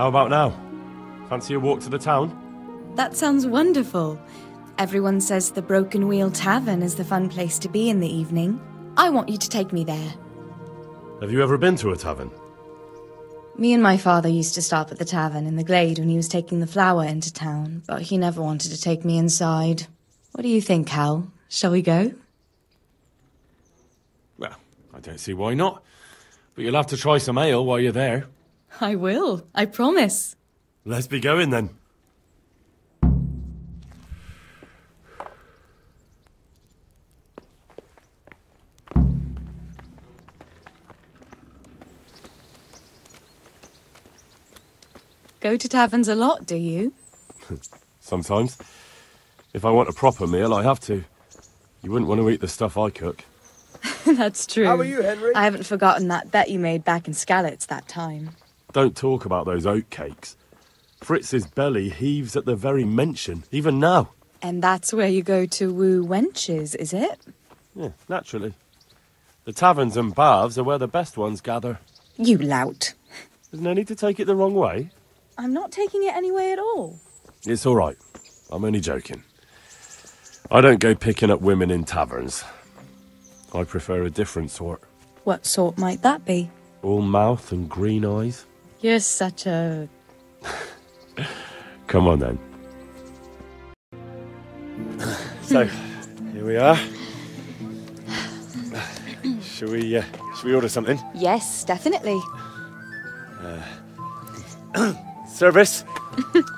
How about now? Fancy a walk to the town? That sounds wonderful. Everyone says the Broken Wheel Tavern is the fun place to be in the evening. I want you to take me there. Have you ever been to a tavern? Me and my father used to stop at the tavern in the Glade when he was taking the flour into town, but he never wanted to take me inside. What do you think, Hal? Shall we go? Well, I don't see why not. But you'll have to try some ale while you're there. I will, I promise. Let's be going then. Go to taverns a lot, do you? Sometimes. If I want a proper meal, I have to. You wouldn't want to eat the stuff I cook. That's true. How are you, Henry? I haven't forgotten that bet you made back in Skalitz that time. Don't talk about those oat cakes. Fritz's belly heaves at the very mention, even now. And that's where you go to woo wenches, is it? Yeah, naturally. The taverns and baths are where the best ones gather. You lout. There's no need to take it the wrong way. I'm not taking it any way at all. It's all right. I'm only joking. I don't go picking up women in taverns. I prefer a different sort. What sort might that be? All mouth and green eyes. You're such a... Come on then. So, here we are. Shall we order something? Yes, definitely. Service?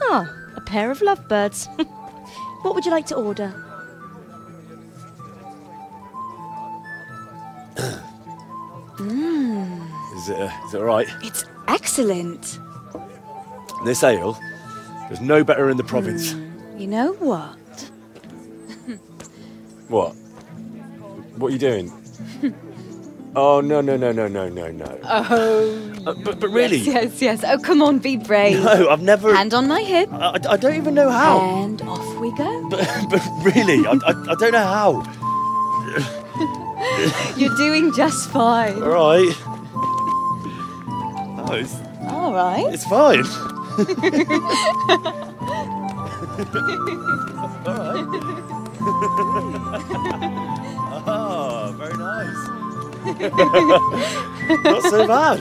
Ah, a pair of lovebirds. What would you like to order? Is it all right? It's excellent. This ale, there's no better in the province. You know what? What? What are you doing? Oh, no. Oh, But really? Yes. Oh, come on, be brave. No, I've never... Hand on my hip. I don't even know how. And off we go. But really, I don't know how. You're doing just fine. All right. Oh, it's All right. fine. All right. Oh, very nice. Not so bad.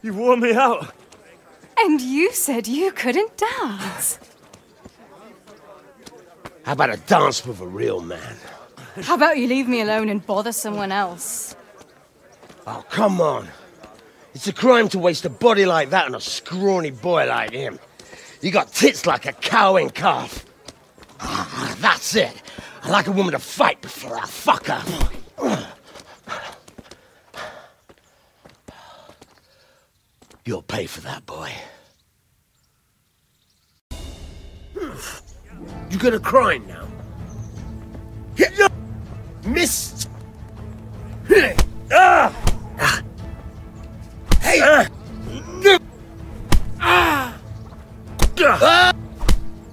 You've worn me out. And you said you couldn't dance. How about a dance with a real man? How about you leave me alone and bother someone else? Oh, come on. It's a crime to waste a body like that on a scrawny boy like him. You got tits like a cow in calf. That's it. I like a woman to fight before I fuck her. You'll pay for that, boy. You gonna cry now? Missed! Hey!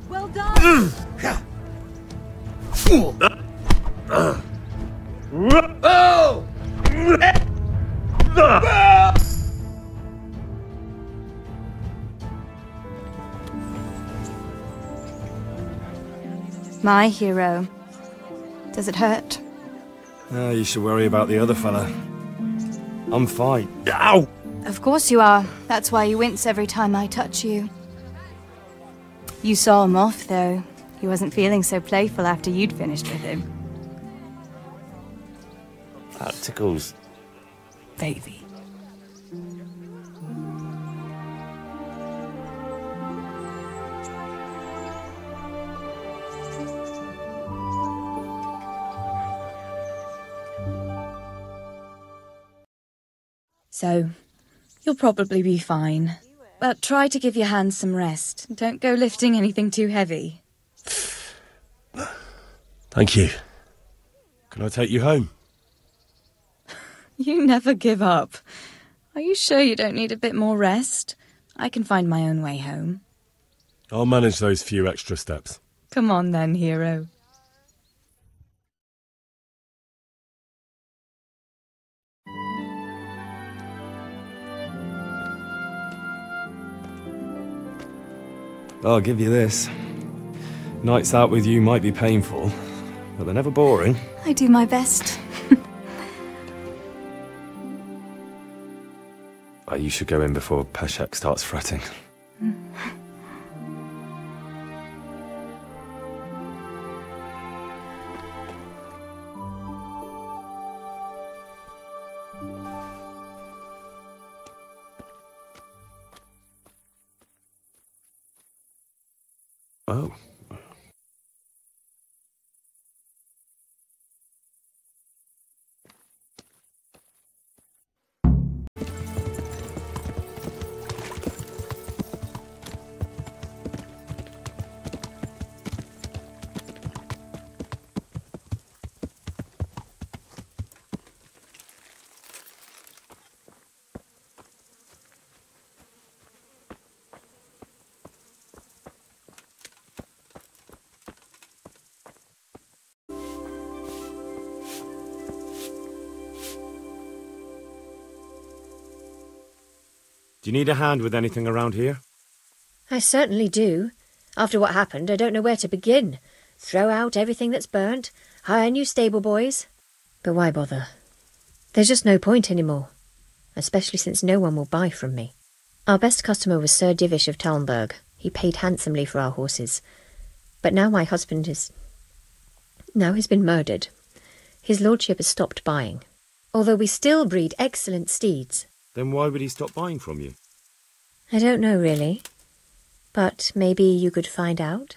Well done. Oh! My hero. Does it hurt? You should worry about the other fella. I'm fine. Ow! Of course you are. That's why you wince every time I touch you. You saw him off, though. He wasn't feeling so playful after you'd finished with him. That tickles. Baby. So, you'll probably be fine. But try to give your hands some rest. Don't go lifting anything too heavy. Thank you. Can I take you home? You never give up. Are you sure you don't need a bit more rest? I can find my own way home. I'll manage those few extra steps. Come on then, hero. I'll give you this. Nights out with you might be painful, but they're never boring. I do my best. You should go in before Peshek starts fretting. Oh. Do you need a hand with anything around here? I certainly do. After what happened, I don't know where to begin. Throw out everything that's burnt, hire new stable boys. But why bother? There's just no point anymore, especially since no one will buy from me. Our best customer was Sir Divish of Talmberg. He paid handsomely for our horses. But now my husband is... now he's been murdered. His lordship has stopped buying, although we still breed excellent steeds. Then why would he stop buying from you? I don't know, really. But maybe you could find out?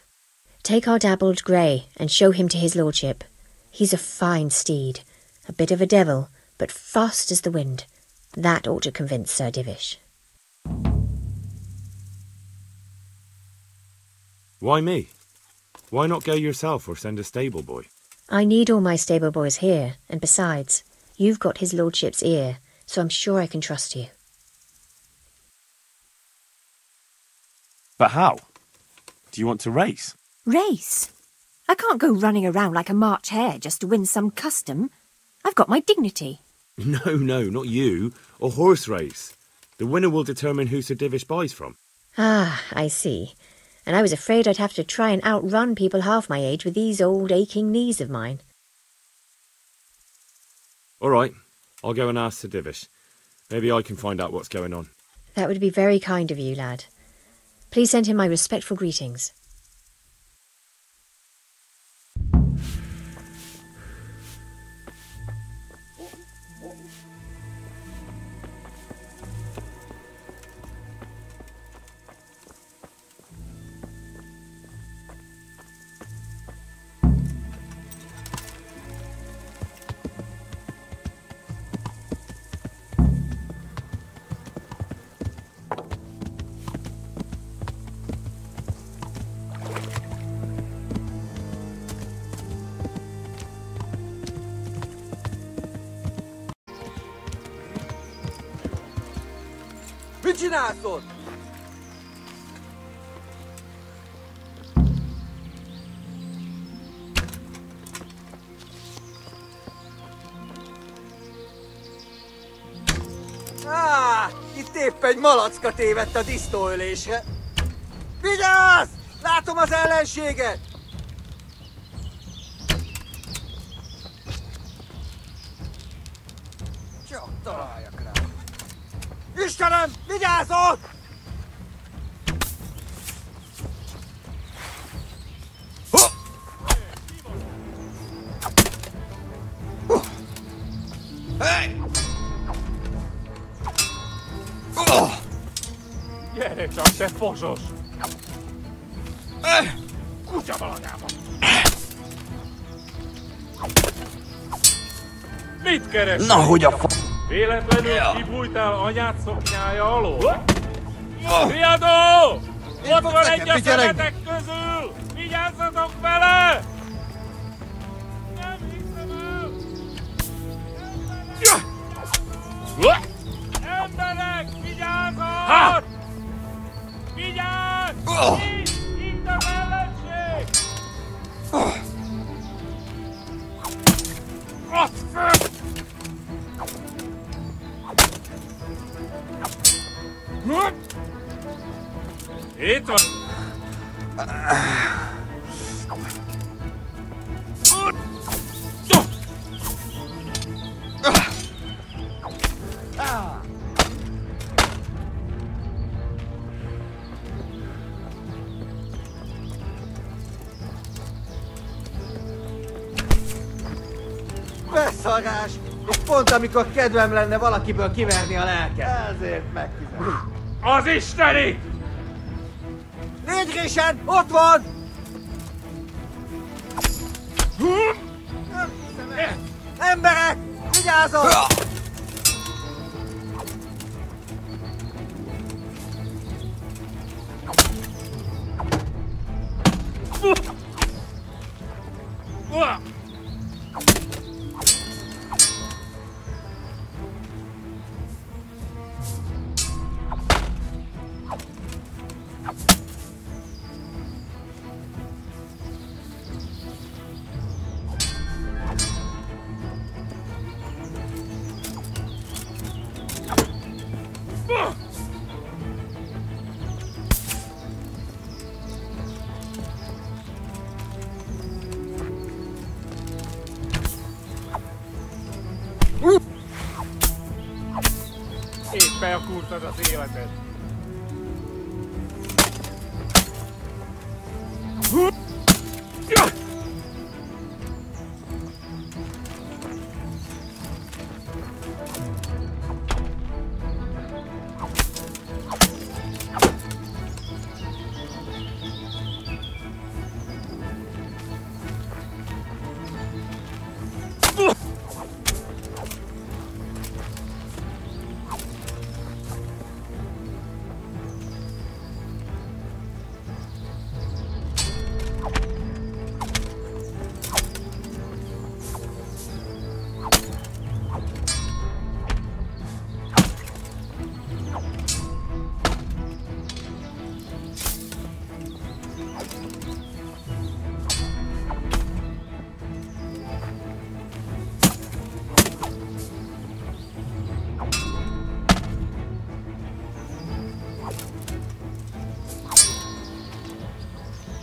Take our dabbled grey and show him to his lordship. He's a fine steed, a bit of a devil, but fast as the wind. That ought to convince Sir Divish. Why me? Why not go yourself or send a stable boy? I need all my stable boys here, and besides, you've got his lordship's ear, so I'm sure I can trust you. But how? Do you want to race? Race? I can't go running around like a March hare just to win some custom. I've got my dignity. No, not you. A horse race. The winner will determine who Sir Divish buys from. Ah, I see. And I was afraid I'd have to try and outrun people half my age with these old aching knees of mine. All right, I'll go and ask Sir Divish. Maybe I can find out what's going on. That would be very kind of you, lad. Please send him my respectful greetings. Mit csinálsz ott? Itt épp egy malacka tévedt a disznóölésre. Vigyázz! Látom az ellenséget! Csak találjak rá. Istenem, vigyázzon! Hey! Gyere csak, te fosos! Kutya valanyába! Mit keresel? Na, hogy a Véletlenül kibújtál anyád szoknyája alól? Riadó! Ott van egy a szemetek közül! Vigyázzatok vele! Nem hiszem el! Emberek! Vigyázzat! Vigyázz! Itt az ellenség! Ott föl! Itt van! Beszarás! És pont amikor kedvem lenne valakiből kiverni a lelket. Ezért megfizetem. Az Istenit! Légy Grishen! Ott van! Emberek! Vigyázzatok! Éppen elkurtad az életed.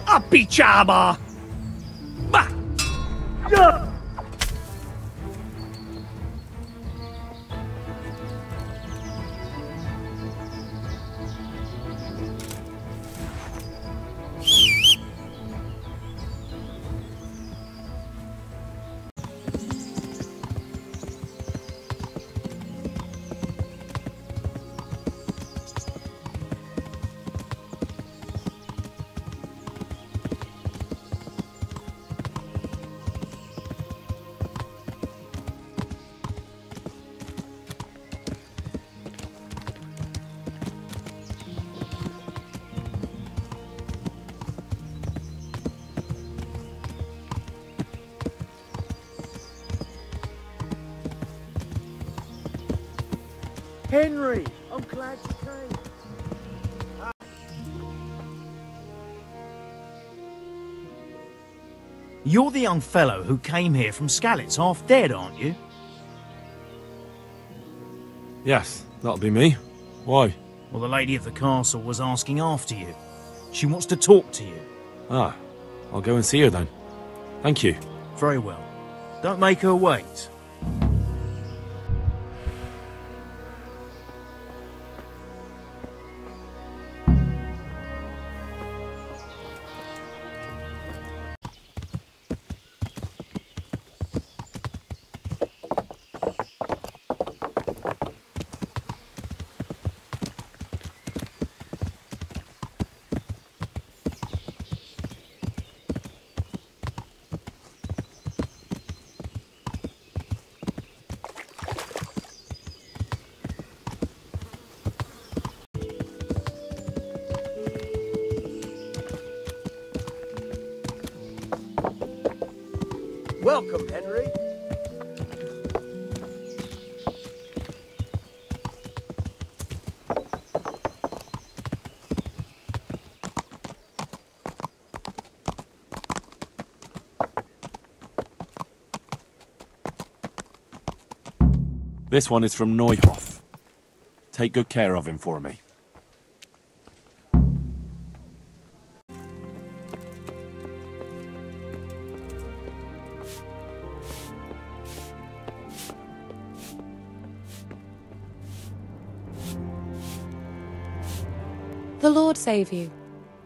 A picsába! Ba! Henry, I'm glad you came. You're the young fellow who came here from Skalitz half dead, aren't you? Yes, that'll be me. Why? Well, the lady of the castle was asking after you. She wants to talk to you. Ah, I'll go and see her then. Thank you. Very well. Don't make her wait. Welcome, Henry. This one is from Neuhoff. Take good care of him for me. The Lord save you.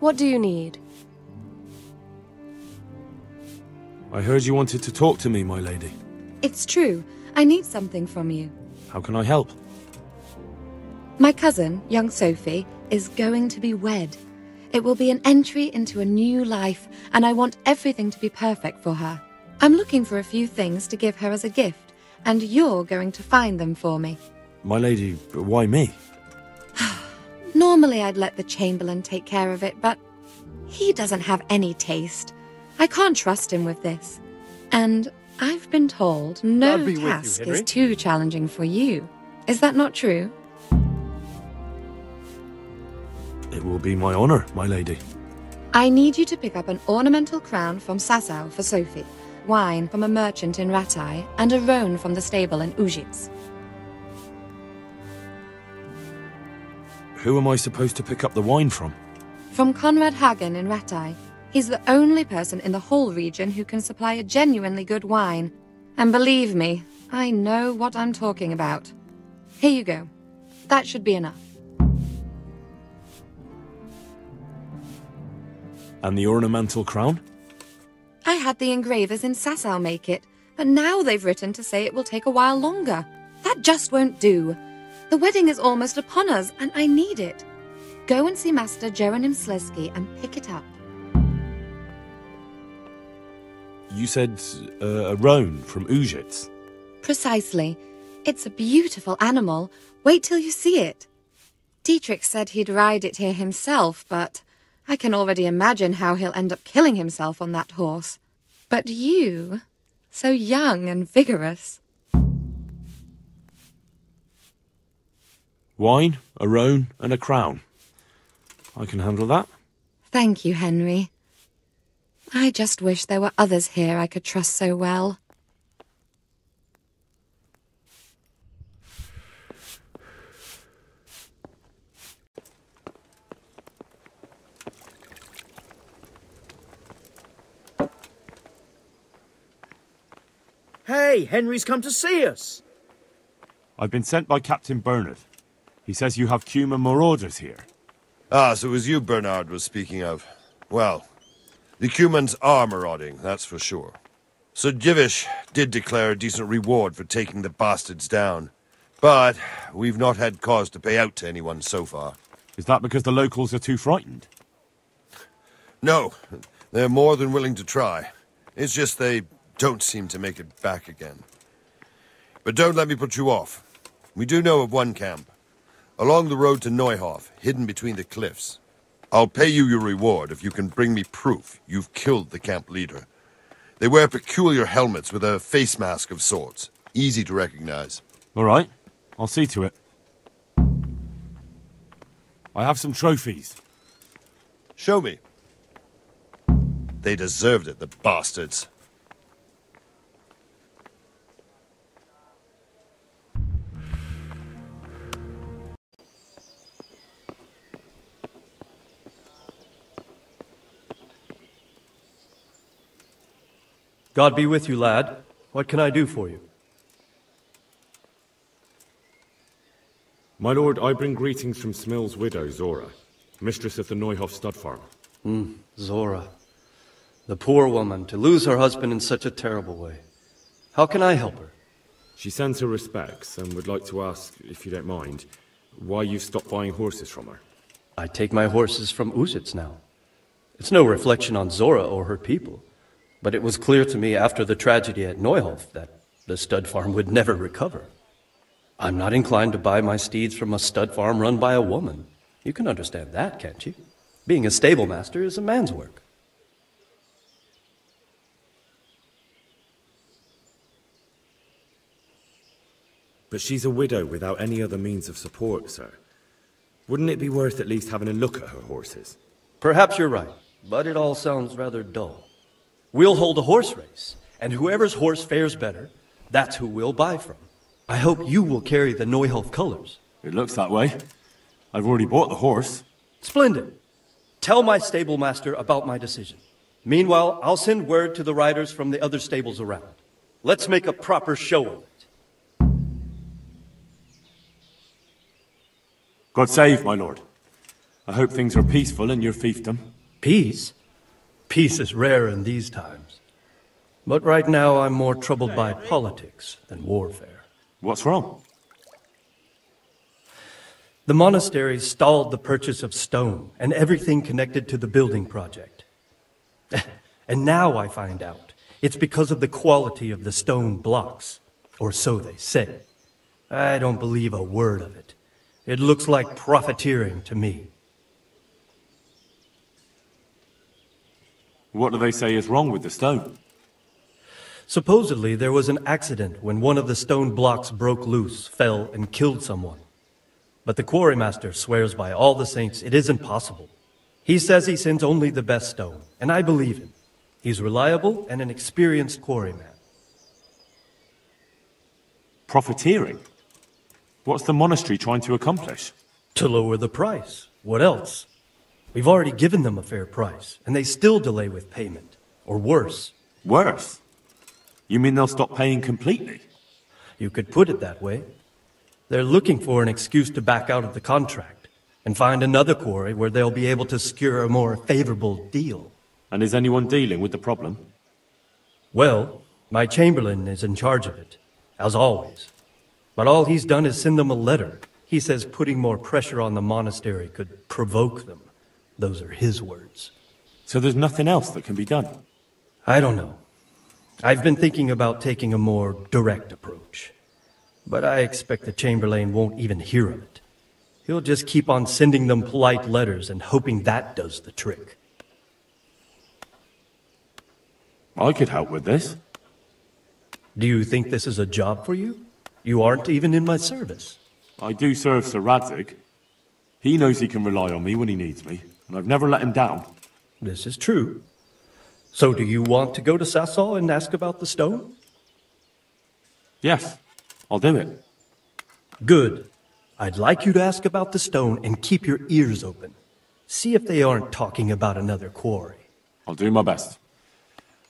What do you need? I heard you wanted to talk to me, my lady. It's true. I need something from you. How can I help? My cousin, young Sophie, is going to be wed. It will be an entry into a new life, and I want everything to be perfect for her. I'm looking for a few things to give her as a gift, and you're going to find them for me. My lady, why me? Normally I'd let the Chamberlain take care of it, but he doesn't have any taste. I can't trust him with this. And I've been told no task is too challenging for you. Is that not true? It will be my honor, my lady. I need you to pick up an ornamental crown from Sasau for Sophie, wine from a merchant in Ratai, and a roan from the stable in Ujits. Who am I supposed to pick up the wine from? From Conrad Hagen in Ratai. He's the only person in the whole region who can supply a genuinely good wine. And believe me, I know what I'm talking about. Here you go. That should be enough. And the ornamental crown? I had the engravers in Sasau make it, but now they've written to say it will take a while longer. That just won't do. The wedding is almost upon us, and I need it. Go and see Master Jeronim Slesky and pick it up. You said a roan from Ujits. Precisely. It's a beautiful animal. Wait till you see it. Dietrich said he'd ride it here himself, but I can already imagine how he'll end up killing himself on that horse. But you, so young and vigorous. Wine, a roan, and a crown. I can handle that. Thank you, Henry. I just wish there were others here I could trust so well. Hey, Henry's come to see us. I've been sent by Captain Bernard. He says you have Cuman marauders here. Ah, so it was you Bernard was speaking of. Well, the Cumans are marauding, that's for sure. Sir Divish did declare a decent reward for taking the bastards down. But we've not had cause to pay out to anyone so far. Is that because the locals are too frightened? No, they're more than willing to try. It's just they don't seem to make it back again. But don't let me put you off. We do know of one camp. Along the road to Neuhof, hidden between the cliffs. I'll pay you your reward if you can bring me proof you've killed the camp leader. They wear peculiar helmets with a face mask of sorts. Easy to recognize. All right, I'll see to it. I have some trophies. Show me. They deserved it, the bastards. God be with you, lad. What can I do for you? My lord, I bring greetings from Smill's widow, Zora, mistress of the Neuhof stud farm. Zora. The poor woman, to lose her husband in such a terrible way. How can I help her? She sends her respects and would like to ask, if you don't mind, why you stopped buying horses from her. I take my horses from Ujits now. It's no reflection on Zora or her people. But it was clear to me after the tragedy at Neuhof that the stud farm would never recover. I'm not inclined to buy my steeds from a stud farm run by a woman. You can understand that, can't you? Being a stable master is a man's work. But she's a widow without any other means of support, sir. Wouldn't it be worth at least having a look at her horses? Perhaps you're right, but it all sounds rather dull. We'll hold a horse race, and whoever's horse fares better, that's who we'll buy from. I hope you will carry the Neuhof colors. It looks that way. I've already bought the horse. Splendid. Tell my stable master about my decision. Meanwhile, I'll send word to the riders from the other stables around. Let's make a proper show of it. God save, my lord. I hope things are peaceful in your fiefdom. Peace? Peace is rare in these times. But right now I'm more troubled by politics than warfare. What's wrong? The monastery stalled the purchase of stone and everything connected to the building project. And now I find out it's because of the quality of the stone blocks, or so they say. I don't believe a word of it. It looks like profiteering to me. What do they say is wrong with the stone? Supposedly there was an accident when one of the stone blocks broke loose, fell, and killed someone. But the quarrymaster swears by all the saints it isn't possible. He says he sends only the best stone, and I believe him. He's reliable and an experienced quarryman. Profiteering? What's the monastery trying to accomplish? To lower the price. What else? We've already given them a fair price, and they still delay with payment. Or worse. Worse? You mean they'll stop paying completely? You could put it that way. They're looking for an excuse to back out of the contract and find another quarry where they'll be able to secure a more favorable deal. And is anyone dealing with the problem? Well, my chamberlain is in charge of it, as always. But all he's done is send them a letter. He says putting more pressure on the monastery could provoke them. Those are his words. So there's nothing else that can be done? I don't know. I've been thinking about taking a more direct approach. But I expect the Chamberlain won't even hear of it. He'll just keep on sending them polite letters and hoping that does the trick. I could help with this. Do you think this is a job for you? You aren't even in my service. I do serve Sir Radzig. He knows he can rely on me when he needs me, and I've never let him down. This is true. So do you want to go to Sasol and ask about the stone? Yes, I'll do it. Good. I'd like you to ask about the stone and keep your ears open. See if they aren't talking about another quarry. I'll do my best.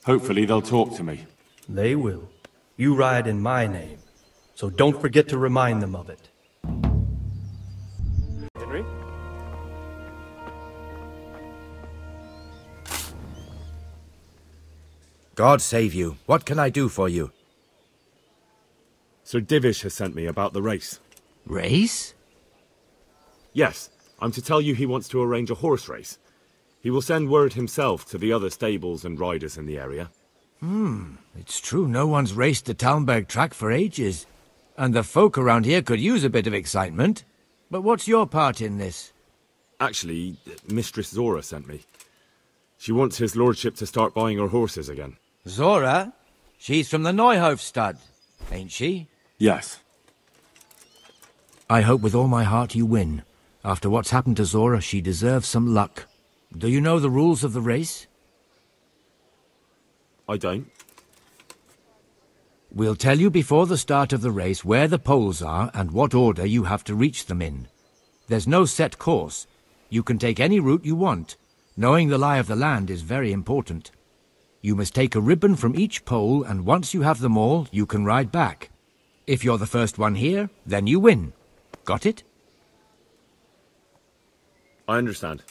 Hopefully they'll talk to me. They will. You ride in my name, so don't forget to remind them of it. Henry? God save you. What can I do for you? Sir Divish has sent me about the race. Race? Yes, I'm to tell you he wants to arrange a horse race. He will send word himself to the other stables and riders in the area. It's true no one's raced the Talmberg track for ages. And the folk around here could use a bit of excitement. But what's your part in this? Actually, Mistress Zora sent me. She wants his lordship to start buying her horses again. Zora? She's from the Neuhof stud, ain't she? Yes. I hope with all my heart you win. After what's happened to Zora, she deserves some luck. Do you know the rules of the race? I don't. We'll tell you before the start of the race where the poles are and what order you have to reach them in. There's no set course. You can take any route you want. Knowing the lie of the land is very important. You must take a ribbon from each pole, and once you have them all, you can ride back. If you're the first one here, then you win. Got it? I understand.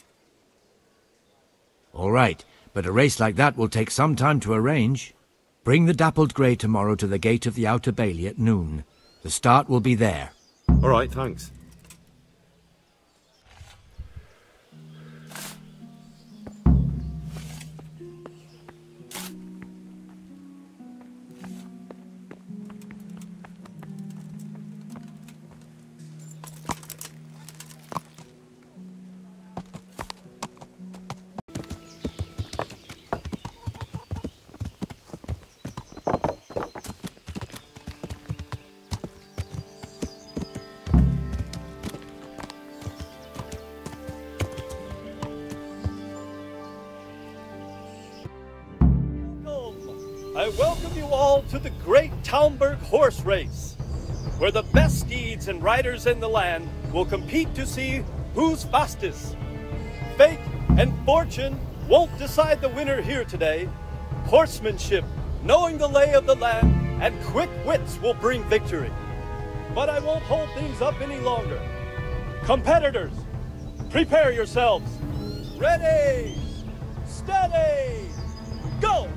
All right, but a race like that will take some time to arrange. Bring the dappled grey tomorrow to the gate of the Outer Bailey at noon. The start will be there. All right, thanks. I welcome you all to the Great Talmberg Horse Race, where the best steeds and riders in the land will compete to see who's fastest. Fate and fortune won't decide the winner here today. Horsemanship, knowing the lay of the land, and quick wits will bring victory. But I won't hold things up any longer. Competitors, Prepare yourselves! Ready! Steady! Go!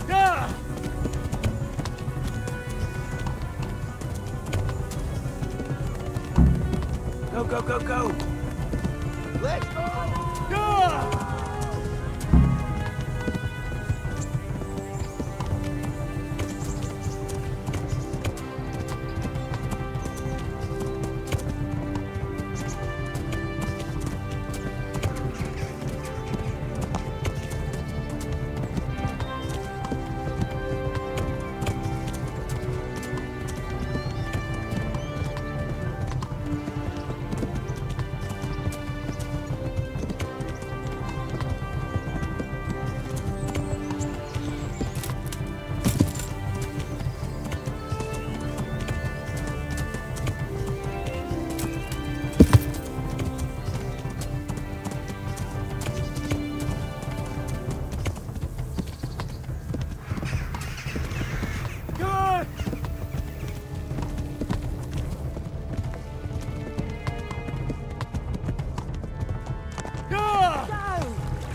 Yeah! Go, go, go! Let's go!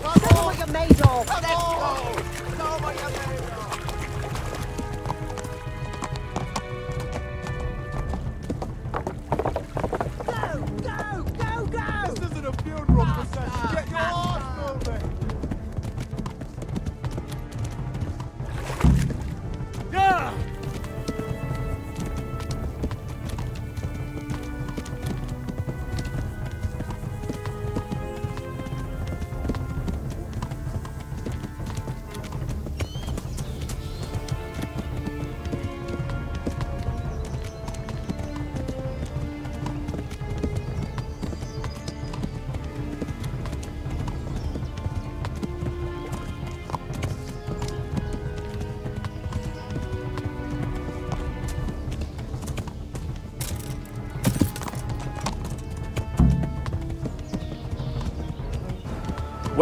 Show them what you're made of! Let's go! Show them what you're made of!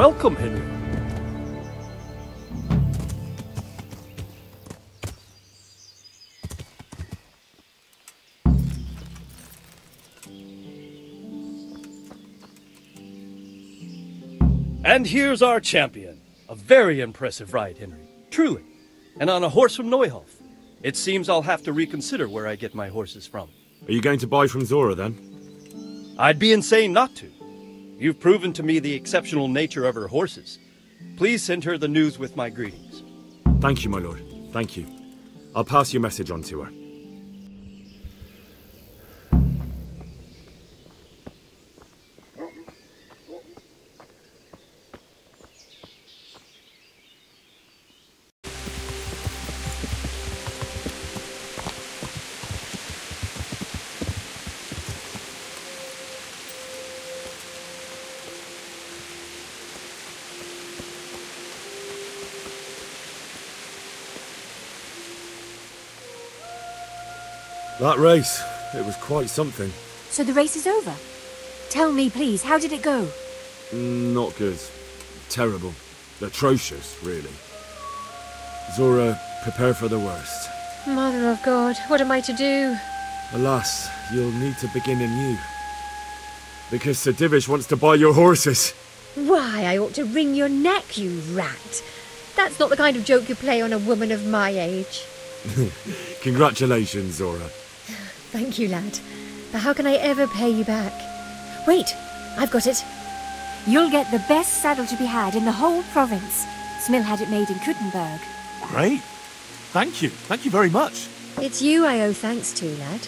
Welcome, Henry. And here's our champion. A very impressive ride, Henry. Truly. And on a horse from Neuhof. It seems I'll have to reconsider where I get my horses from. Are you going to buy from Zora, then? I'd be insane not to. You've proven to me the exceptional nature of her horses. Please send her the news with my greetings. Thank you, my lord. Thank you. I'll pass your message on to her. That race, it was quite something. So the race is over? Tell me, please, how did it go? Not good. Terrible. Atrocious, really. Zora, prepare for the worst. Mother of God, what am I to do? Alas, you'll need to begin anew. Because Sir Divish wants to buy your horses. Why, I ought to wring your neck, you rat. That's not the kind of joke you play on a woman of my age. Congratulations, Zora. Thank you, lad. But how can I ever pay you back? Wait, I've got it. You'll get the best saddle to be had in the whole province. Smill had it made in Kuttenberg. Great. Thank you. Thank you very much. It's you I owe thanks to, lad.